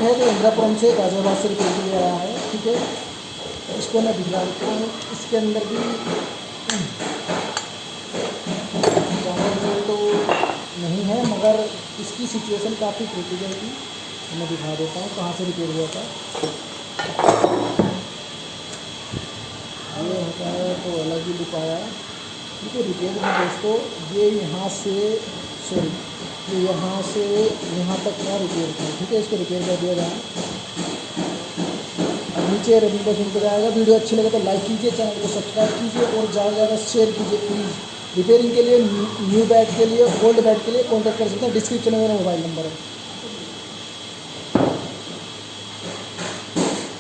है जो इंदिरापुरम से गाजियाबाद से रिपेयर के लिए आया है, ठीक है। इसको मैं दिखा देता हूँ। इसके अंदर भी तो नहीं है, मगर इसकी सिचुएशन काफ़ी क्रिटिकल थी। मैं दिखा देता हूँ कहाँ से रिपेयर हुआ था। ये होता है तो अलग ही लुक आया, ठीक है। रिपेयर में दोस्तों ये यहाँ से सॉरी ये यहाँ से यहाँ तक का रिपेयर था, ठीक है। इसको रिपेयर कर दिया जाए। अब नीचे रेटिंग पर सुन जाएगा। वीडियो अच्छी लगे तो लाइक कीजिए, चैनल को सब्सक्राइब कीजिए और ज़्यादा से ज़्यादा शेयर कीजिए प्लीज़। रिपेयरिंग के लिए, न्यू बेड के लिए, ओल्ड बेड के लिए कॉन्टैक्ट कर सकते हैं। डिस्क्रिप्शन में मेरा मोबाइल नंबर है।